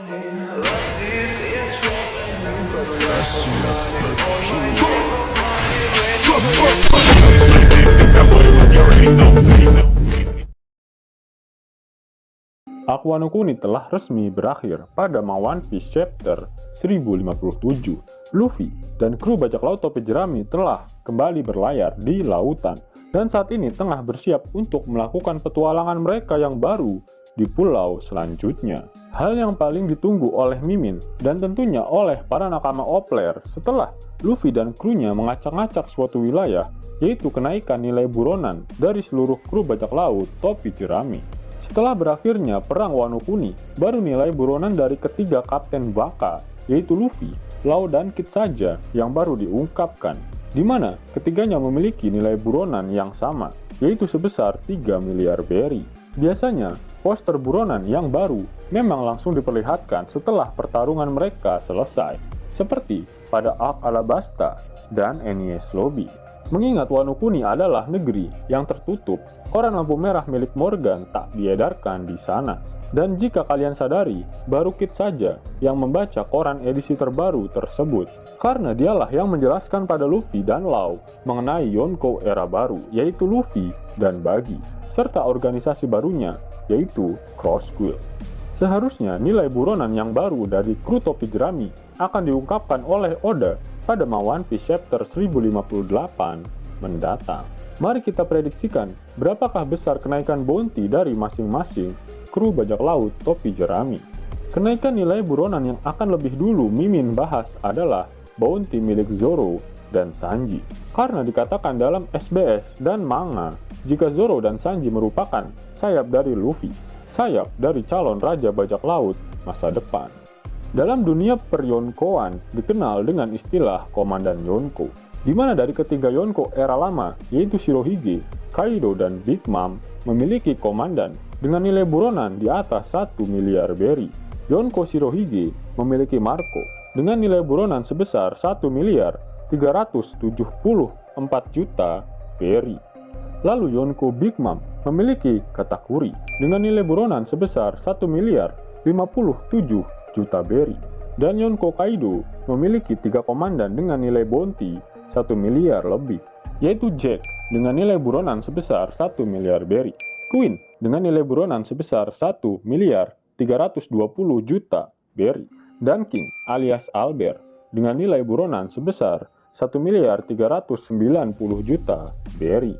Aqua no Kuni telah resmi berakhir pada One Piece Chapter 1057. Luffy dan kru bajak laut topi jerami telah kembali berlayar di lautan dan saat ini tengah bersiap untuk melakukan petualangan mereka yang baru di pulau selanjutnya. Hal yang paling ditunggu oleh Mimin dan tentunya oleh para nakama Opler setelah Luffy dan krunya mengacak-ngacak suatu wilayah, yaitu kenaikan nilai buronan dari seluruh kru bajak laut topi jerami. Setelah berakhirnya perang Wano Kuni, baru nilai buronan dari ketiga kapten Baka, yaitu Luffy, Lau, dan Kid saja yang baru diungkapkan, di mana ketiganya memiliki nilai buronan yang sama, yaitu sebesar 3 miliar berry. Biasanya, poster buronan yang baru memang langsung diperlihatkan setelah pertarungan mereka selesai, seperti pada Arc Alabasta dan Enies Lobby. Mengingat Wano Kuni adalah negeri yang tertutup, koran lampu merah milik Morgan tak diedarkan di sana. Dan jika kalian sadari, baru Kid saja yang membaca koran edisi terbaru tersebut. Karena dialah yang menjelaskan pada Luffy dan Lau mengenai Yonko era baru, yaitu Luffy dan Buggy, serta organisasi barunya, yaitu Cross Guild. Seharusnya nilai buronan yang baru dari kru topi jerami akan diungkapkan oleh Oda pada One Piece Chapter 1058 mendatang. Mari kita prediksikan berapakah besar kenaikan bounty dari masing-masing kru bajak laut topi jerami. Kenaikan nilai buronan yang akan lebih dulu Mimin bahas adalah bounty milik Zoro dan Sanji. Karena dikatakan dalam SBS dan manga, jika Zoro dan Sanji merupakan sayap dari Luffy, sayap dari calon raja bajak laut masa depan. Dalam dunia per-Yonkoan dikenal dengan istilah Komandan Yonko, di mana dari ketiga Yonko era lama, yaitu Shirohige, Kaido, dan Big Mom, memiliki komandan dengan nilai buronan di atas 1 miliar berry. Yonko Shirohige memiliki Marco dengan nilai buronan sebesar 1 miliar 374 juta berry. Lalu Yonko Big Mom memiliki Katakuri dengan nilai buronan sebesar 1 miliar 57 juta berry. Dan Yonko Kaido memiliki 3 komandan dengan nilai bounty 1 miliar lebih, yaitu Jack dengan nilai buronan sebesar 1 miliar berry, Queen dengan nilai buronan sebesar 1 miliar 320 juta berry, dan King alias Albert dengan nilai buronan sebesar 1 miliar 390 juta berry.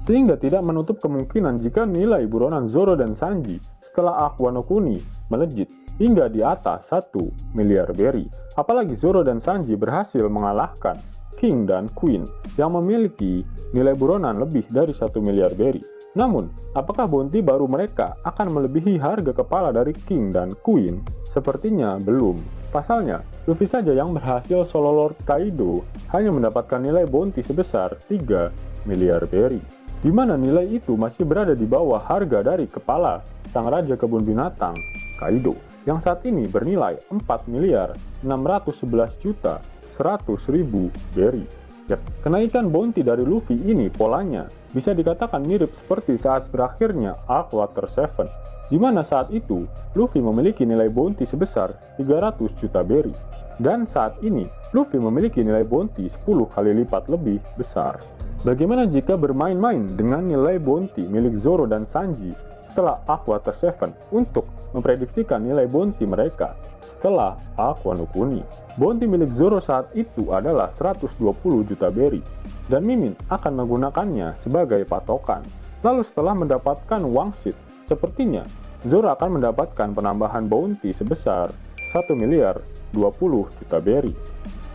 Sehingga tidak menutup kemungkinan jika nilai buronan Zoro dan Sanji setelah Aqua no Kuni melejit hingga di atas 1 miliar berry. Apalagi Zoro dan Sanji berhasil mengalahkan King dan Queen yang memiliki nilai buronan lebih dari 1 miliar berry. Namun, apakah bounty baru mereka akan melebihi harga kepala dari King dan Queen? Sepertinya belum. Pasalnya, Luffy saja yang berhasil solo Lord Kaido hanya mendapatkan nilai bounty sebesar 3 miliar berry, di mana nilai itu masih berada di bawah harga dari kepala sang raja kebun binatang Kaido yang saat ini bernilai 4 miliar 611 juta 100.000 berry. Ya, kenaikan bounty dari Luffy ini polanya bisa dikatakan mirip seperti saat berakhirnya Arc Water 7, di mana saat itu Luffy memiliki nilai bounty sebesar 300 juta berry, dan saat ini Luffy memiliki nilai bounty 10 kali lipat lebih besar. Bagaimana jika bermain-main dengan nilai bounty milik Zoro dan Sanji setelah Arc Water 7 untuk memprediksikan nilai bounty mereka setelah Aqua no Kuni? Bounty milik Zoro saat itu adalah 120 juta berry, dan Mimin akan menggunakannya sebagai patokan. Lalu setelah mendapatkan wangsit, sepertinya Zoro akan mendapatkan penambahan bounty sebesar 1 miliar 20 juta berry.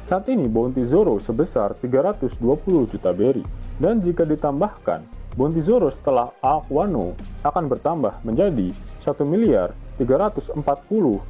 Saat ini bounty Zoro sebesar 320 juta berry, dan jika ditambahkan, bounty Zoro setelah Arc Wano akan bertambah menjadi 1 miliar 340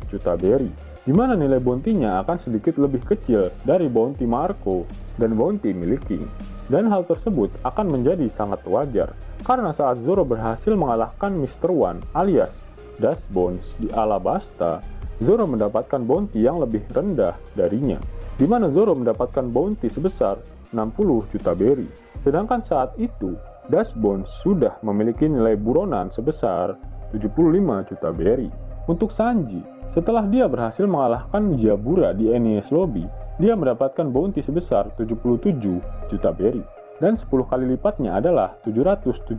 juta berry, di mana nilai bounty-nya akan sedikit lebih kecil dari bounty Marco dan bounty milik King. Dan hal tersebut akan menjadi sangat wajar, karena saat Zoro berhasil mengalahkan Mr. One alias Dust Bones di Alabasta, Zoro mendapatkan bounty yang lebih rendah darinya, di mana Zoro mendapatkan bounty sebesar 60 juta berry. Sedangkan saat itu, Dust Bones sudah memiliki nilai buronan sebesar 75 juta berry. Untuk Sanji, Setelah dia berhasil mengalahkan Jabura di Enies Lobby, dia mendapatkan bounty sebesar 77 juta berry, dan 10 kali lipatnya adalah 770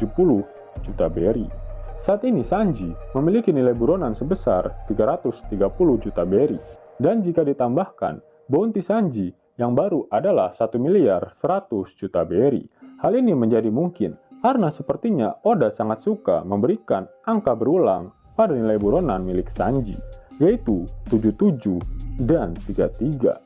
juta berry. Saat ini Sanji memiliki nilai buronan sebesar 330 juta berry, dan jika ditambahkan bounty Sanji yang baru adalah 1 miliar 100 juta berry. Hal ini menjadi mungkin karena sepertinya Oda sangat suka memberikan angka berulang pada nilai buronan milik Sanji, yaitu 77 dan 33.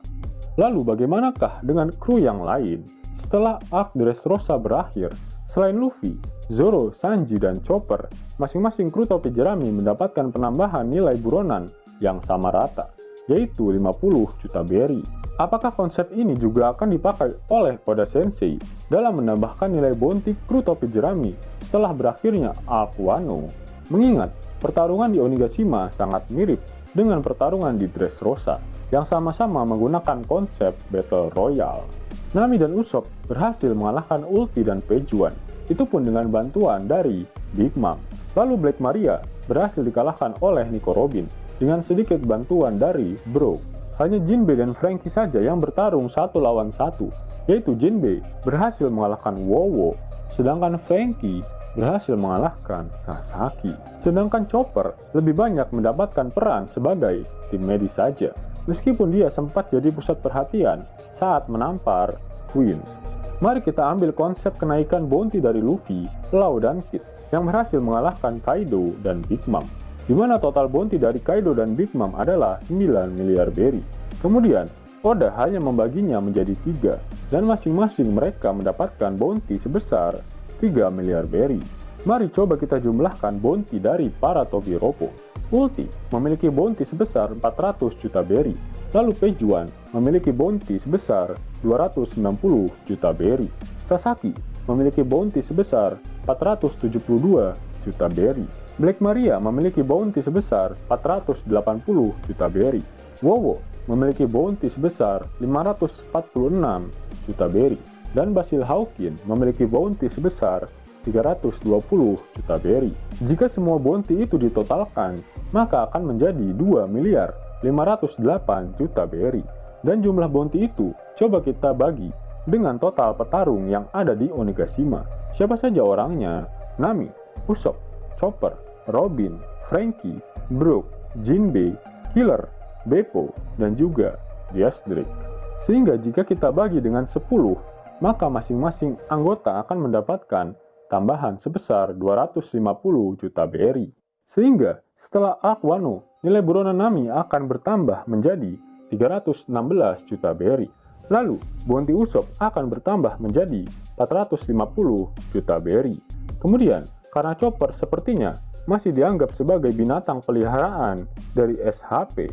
Lalu bagaimanakah dengan kru yang lain? Setelah arc Dressrosa berakhir, selain Luffy, Zoro, Sanji, dan Chopper, masing-masing kru topi jerami mendapatkan penambahan nilai buronan yang sama rata, yaitu 50 juta berry. Apakah konsep ini juga akan dipakai oleh Oda Sensei dalam menambahkan nilai bounty kru topi jerami setelah berakhirnya arc Wano? Mengingat pertarungan di Onigashima sangat mirip dengan pertarungan di Dressrosa yang sama-sama menggunakan konsep Battle Royale. Nami dan Usopp berhasil mengalahkan Ulti dan Pejuan, itu pun dengan bantuan dari Big Mom. Lalu Black Maria berhasil dikalahkan oleh Nico Robin dengan sedikit bantuan dari Brook. Hanya Jinbe dan Franky saja yang bertarung 1 lawan 1, yaitu Jinbe berhasil mengalahkan Wowo, sedangkan Franky berhasil mengalahkan Sasaki. Sedangkan Chopper lebih banyak mendapatkan peran sebagai tim medis saja, meskipun dia sempat jadi pusat perhatian saat menampar Queen. Mari kita ambil konsep kenaikan bounty dari Luffy, Law, dan Kid yang berhasil mengalahkan Kaido dan Big Mom, di mana total bounty dari Kaido dan Big Mom adalah 9 miliar berry. Kemudian, Oda hanya membaginya menjadi 3, dan masing-masing mereka mendapatkan bounty sebesar 3 miliar berry. Mari coba kita jumlahkan bounty dari para Tobiropo. Ulti memiliki bounty sebesar 400 juta berry, lalu Pejuan memiliki bounty sebesar 290 juta berry. Sasaki memiliki bounty sebesar 472 juta berry. Black Maria memiliki bounty sebesar 480 juta berry. Wowo memiliki bounty sebesar 546 juta berry. Dan Basil Hawkin memiliki bounty sebesar 320 juta berry. Jika semua bounty itu ditotalkan, maka akan menjadi 2 miliar 508 juta berry. Dan jumlah bounty itu coba kita bagi dengan total petarung yang ada di Onigashima. Siapa saja orangnya? Nami, Usopp, Chopper, Robin, Franky, Brook, Jinbe, Killer, Beppo, dan juga Diaz Drake. Sehingga jika kita bagi dengan 10, maka masing-masing anggota akan mendapatkan tambahan sebesar 250 juta berry. Sehingga setelah arc Wano, nilai buronan Nami akan bertambah menjadi 316 juta berry. Lalu, bounty Usopp akan bertambah menjadi 450 juta berry. Kemudian, karena Chopper sepertinya masih dianggap sebagai binatang peliharaan dari SHP,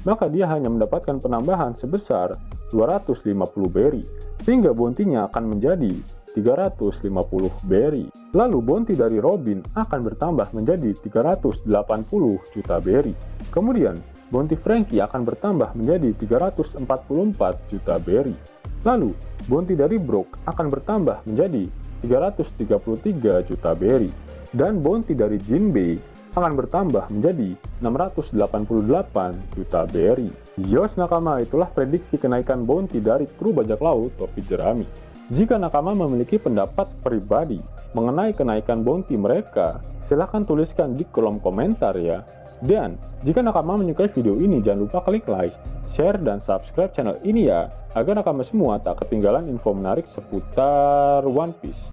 maka dia hanya mendapatkan penambahan sebesar 250 berry, sehingga bounty-nya akan menjadi 350 berry. Lalu bounty dari Robin akan bertambah menjadi 380 juta berry. Kemudian, bounty Franky akan bertambah menjadi 344 juta berry. Lalu, bounty dari Brook akan bertambah menjadi 333 juta berry. Dan bounty dari Jinbe akan bertambah menjadi 688 juta berry. Yos nakama, itulah prediksi kenaikan bounty dari kru bajak laut topi jerami. Jika nakama memiliki pendapat pribadi mengenai kenaikan bounty mereka, silahkan tuliskan di kolom komentar ya. Dan jika nakama menyukai video ini, jangan lupa klik like, share, dan subscribe channel ini ya, agar nakama semua tak ketinggalan info menarik seputar One Piece.